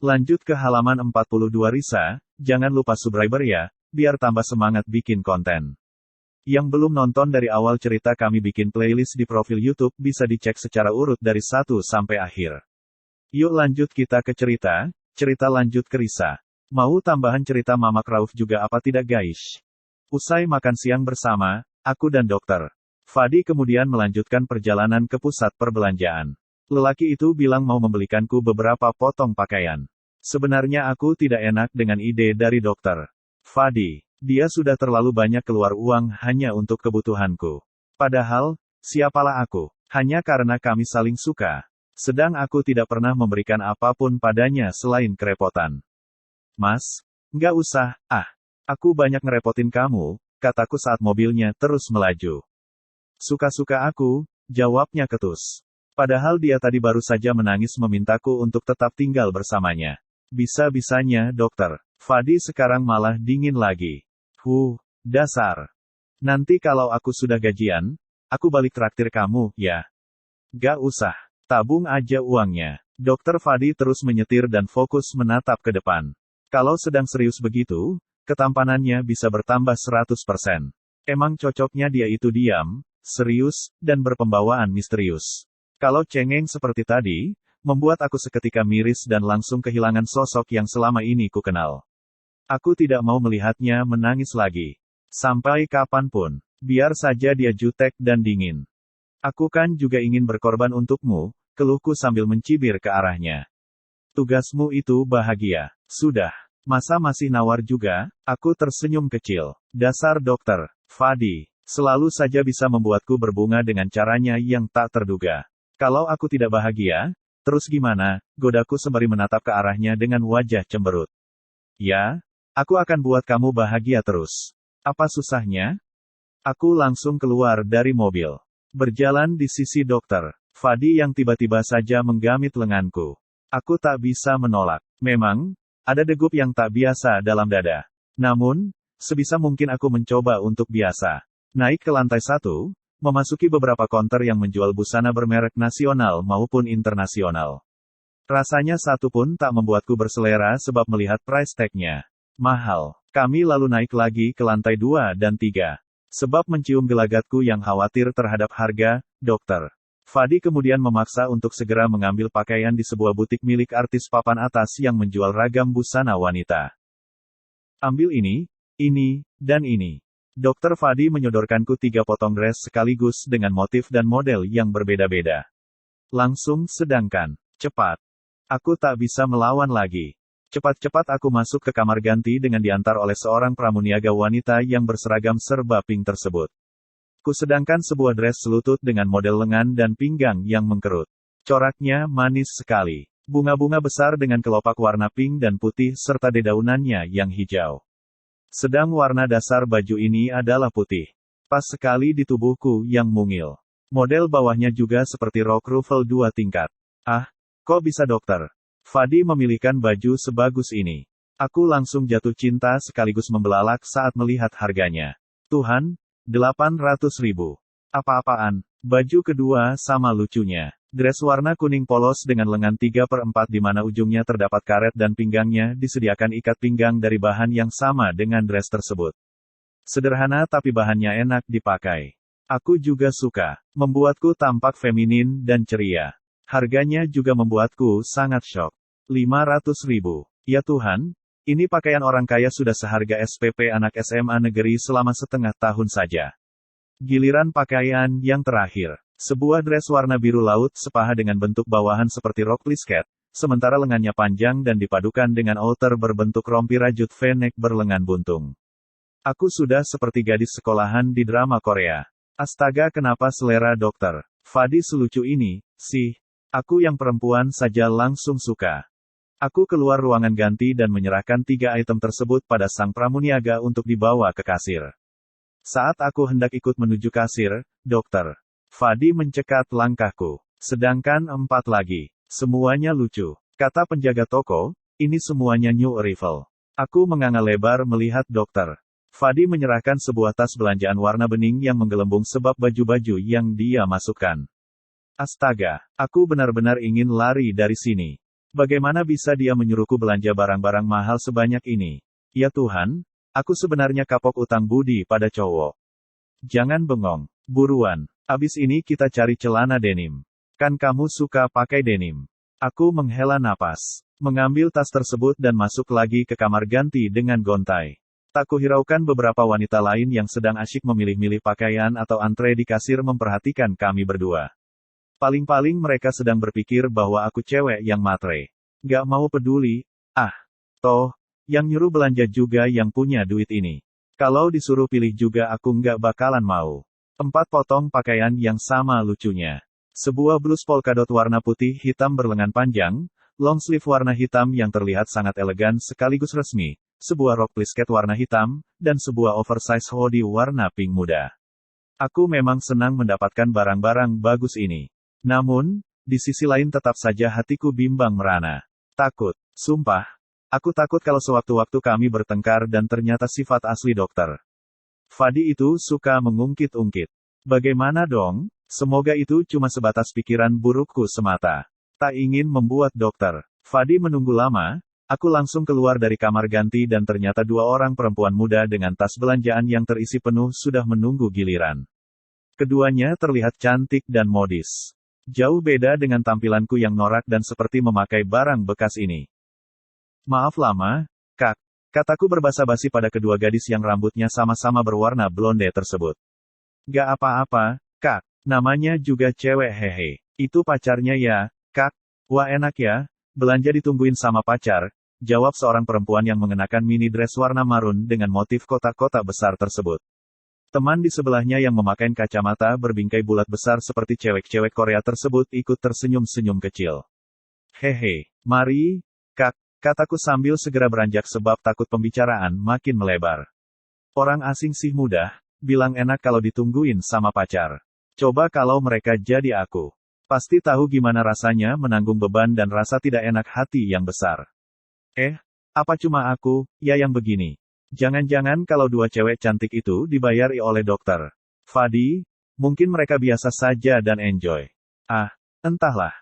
Lanjut ke halaman 42 Risa, jangan lupa subscriber ya, biar tambah semangat bikin konten. Yang belum nonton dari awal cerita kami bikin playlist di profil YouTube bisa dicek secara urut dari 1 sampai akhir. Yuk lanjut kita ke cerita lanjut ke Risa. Mau tambahan cerita Mamak Rauf juga apa tidak guys? Usai makan siang bersama, aku dan dokter Fadi kemudian melanjutkan perjalanan ke pusat perbelanjaan. Lelaki itu bilang mau membelikanku beberapa potong pakaian. Sebenarnya aku tidak enak dengan ide dari dokter Fadi. Dia sudah terlalu banyak keluar uang hanya untuk kebutuhanku. Padahal, siapalah aku? Hanya karena kami saling suka. Sedang aku tidak pernah memberikan apapun padanya selain kerepotan. Mas, nggak usah, aku banyak ngerepotin kamu, kataku saat mobilnya terus melaju. Suka-suka aku, jawabnya ketus. Padahal dia tadi baru saja menangis memintaku untuk tetap tinggal bersamanya. Bisa-bisanya dokter Fadi sekarang malah dingin lagi. Dasar. Nanti kalau aku sudah gajian, aku balik traktir kamu, ya. Gak usah. Tabung aja uangnya. Dokter Fadi terus menyetir dan fokus menatap ke depan. Kalau sedang serius begitu, ketampanannya bisa bertambah 100%. Emang cocoknya dia itu diam, serius, dan berpembawaan misterius. Kalau cengeng seperti tadi, membuat aku seketika miris dan langsung kehilangan sosok yang selama ini ku kenal. Aku tidak mau melihatnya menangis lagi. Sampai kapanpun, biar saja dia jutek dan dingin. Aku kan juga ingin berkorban untukmu, keluhku sambil mencibir ke arahnya. Tugasmu itu bahagia. Sudah. Masa masih nawar juga? Aku tersenyum kecil. Dasar dokter Fadi. Selalu saja bisa membuatku berbunga dengan caranya yang tak terduga. Kalau aku tidak bahagia, terus gimana? Godaku sembari menatap ke arahnya dengan wajah cemberut. Ya, aku akan buat kamu bahagia terus. Apa susahnya? Aku langsung keluar dari mobil. Berjalan di sisi dokter Fadi yang tiba-tiba saja menggamit lenganku. Aku tak bisa menolak. Memang, ada degup yang tak biasa dalam dada. Namun, sebisa mungkin aku mencoba untuk biasa. Naik ke lantai 1, memasuki beberapa konter yang menjual busana bermerek nasional maupun internasional. Rasanya satu pun tak membuatku berselera sebab melihat price tag-nya mahal. Kami lalu naik lagi ke lantai 2 dan 3. Sebab mencium gelagatku yang khawatir terhadap harga, dokter Fadi kemudian memaksa untuk segera mengambil pakaian di sebuah butik milik artis papan atas yang menjual ragam busana wanita. Ambil ini, dan ini. Dokter Fadi menyodorkanku 3 potong dress sekaligus dengan motif dan model yang berbeda-beda. Langsung sedangkan, cepat. Aku tak bisa melawan lagi. Cepat-cepat aku masuk ke kamar ganti dengan diantar oleh seorang pramuniaga wanita yang berseragam serba pink tersebut. Kusedangkan sebuah dress selutut dengan model lengan dan pinggang yang mengkerut. Coraknya manis sekali. Bunga-bunga besar dengan kelopak warna pink dan putih serta dedaunannya yang hijau. Sedang warna dasar baju ini adalah putih. Pas sekali di tubuhku yang mungil. Model bawahnya juga seperti rok ruffle 2 tingkat. Kok bisa dokter Fadi memilihkan baju sebagus ini? Aku langsung jatuh cinta sekaligus membelalak saat melihat harganya. Tuhan, 800.000. Apa-apaan? Baju kedua sama lucunya. Dress warna kuning polos dengan lengan 3/4 di mana ujungnya terdapat karet dan pinggangnya disediakan ikat pinggang dari bahan yang sama dengan dress tersebut. Sederhana tapi bahannya enak dipakai. Aku juga suka. Membuatku tampak feminin dan ceria. Harganya juga membuatku sangat syok. 500.000. Ya Tuhan, ini pakaian orang kaya sudah seharga SPP anak SMA negeri selama setengah tahun saja. Giliran pakaian yang terakhir. Sebuah dress warna biru laut sepaha dengan bentuk bawahan seperti rok plisket, sementara lengannya panjang dan dipadukan dengan outer berbentuk rompi rajut V-neck berlengan buntung. Aku sudah seperti gadis sekolahan di drama Korea. Astaga, kenapa selera dokter Fadi selucu ini, sih? Aku yang perempuan saja langsung suka. Aku keluar ruangan ganti dan menyerahkan 3 item tersebut pada sang pramuniaga untuk dibawa ke kasir. Saat aku hendak ikut menuju kasir, dokter Fadi mencekat langkahku. Sedangkan 4 lagi. Semuanya lucu. Kata penjaga toko, ini semuanya new arrival. Aku menganga lebar melihat dokter Fadi menyerahkan sebuah tas belanjaan warna bening yang menggelembung sebab baju-baju yang dia masukkan. Astaga, aku benar-benar ingin lari dari sini. Bagaimana bisa dia menyuruhku belanja barang-barang mahal sebanyak ini? Ya Tuhan, aku sebenarnya kapok utang budi pada cowok. Jangan bengong. Buruan. Abis ini kita cari celana denim. Kan kamu suka pakai denim. Aku menghela napas. Mengambil tas tersebut dan masuk lagi ke kamar ganti dengan gontai. Tak kuhiraukan beberapa wanita lain yang sedang asyik memilih-milih pakaian atau antre di kasir memperhatikan kami berdua. Paling-paling mereka sedang berpikir bahwa aku cewek yang matre. Gak mau peduli. Ah, toh, yang nyuruh belanja juga yang punya duit ini. Kalau disuruh pilih juga aku nggak bakalan mau. 4 potong pakaian yang sama lucunya. Sebuah blus polkadot warna putih hitam berlengan panjang, long sleeve warna hitam yang terlihat sangat elegan sekaligus resmi, sebuah rok plisket warna hitam, dan sebuah oversize hoodie warna pink muda. Aku memang senang mendapatkan barang-barang bagus ini. Namun, di sisi lain tetap saja hatiku bimbang merana. Takut. Sumpah. Aku takut kalau sewaktu-waktu kami bertengkar dan ternyata sifat asli dokter Fadi itu suka mengungkit-ungkit. Bagaimana dong? Semoga itu cuma sebatas pikiran burukku semata. Tak ingin membuat dokter Fadi menunggu lama, aku langsung keluar dari kamar ganti dan ternyata 2 orang perempuan muda dengan tas belanjaan yang terisi penuh sudah menunggu giliran. Keduanya terlihat cantik dan modis. Jauh beda dengan tampilanku yang norak dan seperti memakai barang bekas ini. Maaf lama, Kak. Kataku berbasa-basi pada kedua gadis yang rambutnya sama-sama berwarna blonde tersebut. Gak apa-apa, Kak. Namanya juga cewek hehe. Itu pacarnya ya, Kak? Wah enak ya, belanja ditungguin sama pacar, jawab seorang perempuan yang mengenakan mini dress warna marun dengan motif kotak-kotak besar tersebut. Teman di sebelahnya yang memakai kacamata berbingkai bulat besar seperti cewek-cewek Korea tersebut ikut tersenyum-senyum kecil. Hehe, mari, Kak, kataku sambil segera beranjak sebab takut pembicaraan makin melebar. Orang asing sih mudah, bilang enak kalau ditungguin sama pacar. Coba kalau mereka jadi aku. Pasti tahu gimana rasanya menanggung beban dan rasa tidak enak hati yang besar. Apa cuma aku, ya yang begini? Jangan-jangan kalau 2 cewek cantik itu dibayari oleh dokter Fadi, mungkin mereka biasa saja dan enjoy. Entahlah.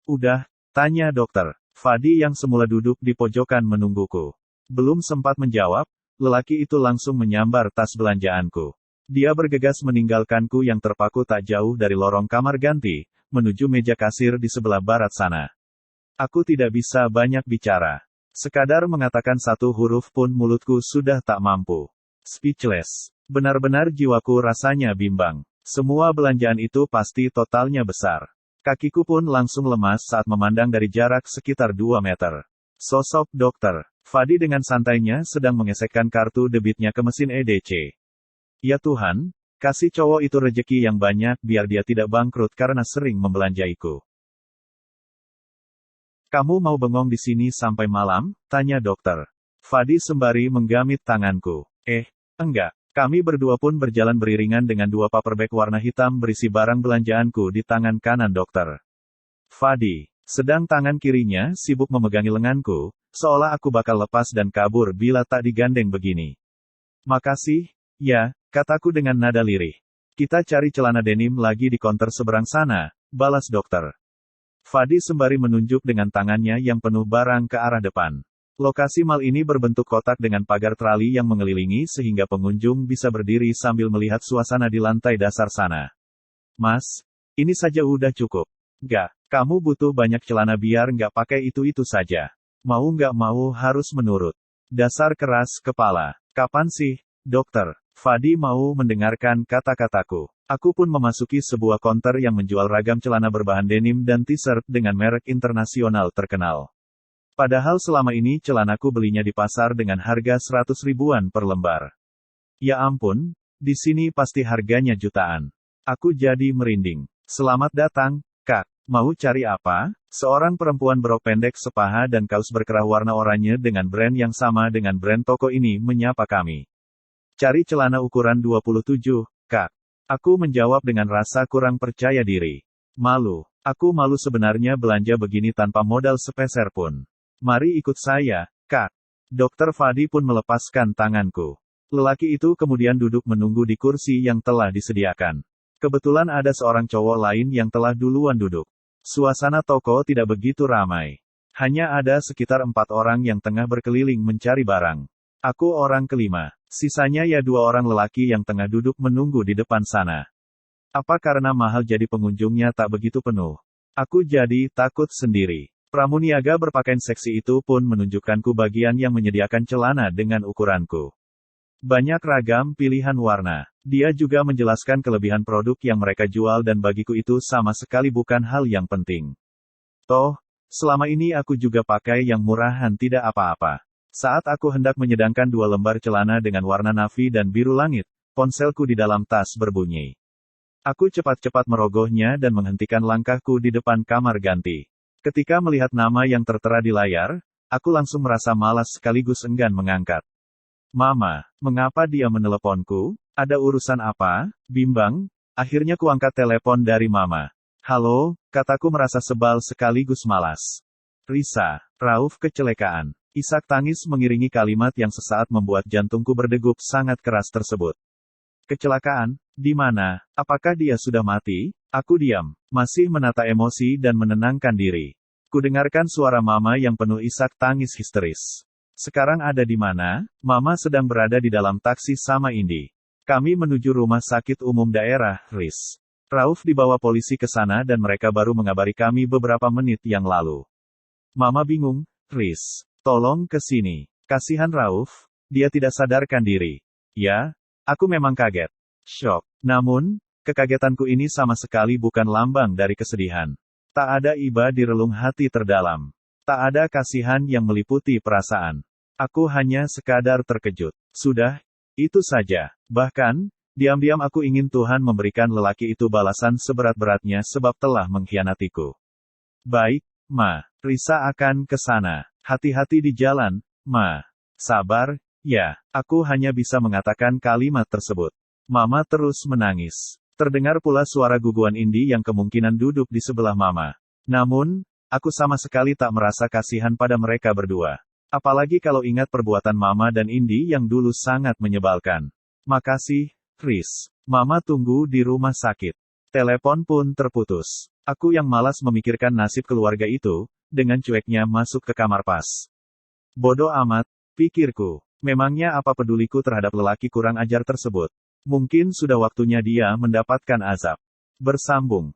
Udah, tanya dokter Fadi yang semula duduk di pojokan menungguku. Belum sempat menjawab, lelaki itu langsung menyambar tas belanjaanku. Dia bergegas meninggalkanku yang terpaku tak jauh dari lorong kamar ganti, menuju meja kasir di sebelah barat sana. Aku tidak bisa banyak bicara. Sekadar mengatakan satu huruf pun mulutku sudah tak mampu. Speechless. Benar-benar jiwaku rasanya bimbang. Semua belanjaan itu pasti totalnya besar. Kakiku pun langsung lemas saat memandang dari jarak sekitar 2 meter. Sosok dokter Fadi dengan santainya sedang mengesekkan kartu debitnya ke mesin EDC. Ya Tuhan, kasih cowok itu rejeki yang banyak biar dia tidak bangkrut karena sering membelanjaiku. Kamu mau bengong di sini sampai malam? Tanya dokter Fadi sembari menggamit tanganku. Enggak. Kami berdua pun berjalan beriringan dengan 2 paperback warna hitam berisi barang belanjaanku di tangan kanan dokter Fadi. Sedang tangan kirinya sibuk memegangi lenganku, seolah aku bakal lepas dan kabur bila tak digandeng begini. Makasih, ya, kataku dengan nada lirih. Kita cari celana denim lagi di konter seberang sana, balas dokter Fadi sembari menunjuk dengan tangannya yang penuh barang ke arah depan. Lokasi mal ini berbentuk kotak dengan pagar trali yang mengelilingi sehingga pengunjung bisa berdiri sambil melihat suasana di lantai dasar sana. Mas, ini saja udah cukup. Gak, kamu butuh banyak celana biar nggak pakai itu-itu saja. Mau nggak mau harus menurut. Dasar keras kepala. Kapan sih, dokter? Fadi mau mendengarkan kata-kataku. Aku pun memasuki sebuah konter yang menjual ragam celana berbahan denim dan t-shirt dengan merek internasional terkenal. Padahal selama ini celanaku belinya di pasar dengan harga 100 ribuan per lembar. Ya ampun, di sini pasti harganya jutaan. Aku jadi merinding. Selamat datang, Kak. Mau cari apa? Seorang perempuan berok pendek sepaha dan kaos berkerah warna oranye dengan brand yang sama dengan brand toko ini menyapa kami. Cari celana ukuran 27, Kak. Aku menjawab dengan rasa kurang percaya diri. Malu. Aku malu sebenarnya belanja begini tanpa modal sepeser pun. Mari ikut saya, Kak. Dokter Fadi pun melepaskan tanganku. Lelaki itu kemudian duduk menunggu di kursi yang telah disediakan. Kebetulan ada seorang cowok lain yang telah duluan duduk. Suasana toko tidak begitu ramai. Hanya ada sekitar 4 orang yang tengah berkeliling mencari barang. Aku orang kelima. Sisanya ya 2 orang lelaki yang tengah duduk menunggu di depan sana. Apa karena mahal jadi pengunjungnya tak begitu penuh? Aku jadi takut sendiri. Pramuniaga berpakaian seksi itu pun menunjukkanku bagian yang menyediakan celana dengan ukuranku. Banyak ragam pilihan warna. Dia juga menjelaskan kelebihan produk yang mereka jual dan bagiku itu sama sekali bukan hal yang penting. Toh, selama ini aku juga pakai yang murahan tidak apa-apa. Saat aku hendak menyedangkan 2 lembar celana dengan warna navy dan biru langit, ponselku di dalam tas berbunyi. Aku cepat-cepat merogohnya dan menghentikan langkahku di depan kamar ganti. Ketika melihat nama yang tertera di layar, aku langsung merasa malas sekaligus enggan mengangkat. Mama, mengapa dia meneleponku? Ada urusan apa? Bimbang, akhirnya kuangkat telepon dari Mama. Halo, kataku merasa sebal sekaligus malas. Risa, Rauf kecelakaan. Isak tangis mengiringi kalimat yang sesaat membuat jantungku berdegup sangat keras tersebut. Kecelakaan? Di mana? Apakah dia sudah mati? Aku diam, masih menata emosi dan menenangkan diri. Kudengarkan suara Mama yang penuh isak tangis histeris. Sekarang ada di mana? Mama sedang berada di dalam taksi sama Indi. Kami menuju rumah sakit umum daerah, RIS. Rauf dibawa polisi ke sana dan mereka baru mengabari kami beberapa menit yang lalu. Mama bingung, Riz, tolong ke sini. Kasihan Rauf, dia tidak sadarkan diri. Ya, aku memang kaget. Shock. Namun, kekagetanku ini sama sekali bukan lambang dari kesedihan. Tak ada iba di relung hati terdalam. Tak ada kasihan yang meliputi perasaan. Aku hanya sekadar terkejut. Sudah, itu saja. Bahkan, diam-diam aku ingin Tuhan memberikan lelaki itu balasan seberat-beratnya sebab telah mengkhianatiku. Baik, Ma. Risa akan ke sana. Hati-hati di jalan, Ma. Sabar, ya. Aku hanya bisa mengatakan kalimat tersebut. Mama terus menangis. Terdengar pula suara guguan Indi yang kemungkinan duduk di sebelah Mama. Namun, aku sama sekali tak merasa kasihan pada mereka berdua. Apalagi kalau ingat perbuatan Mama dan Indi yang dulu sangat menyebalkan. Makasih, Chris. Mama tunggu di rumah sakit. Telepon pun terputus. Aku yang malas memikirkan nasib keluarga itu, dengan cueknya masuk ke kamar pas. Bodoh amat, pikirku. Memangnya apa peduliku terhadap lelaki kurang ajar tersebut? Mungkin sudah waktunya dia mendapatkan azab. Bersambung.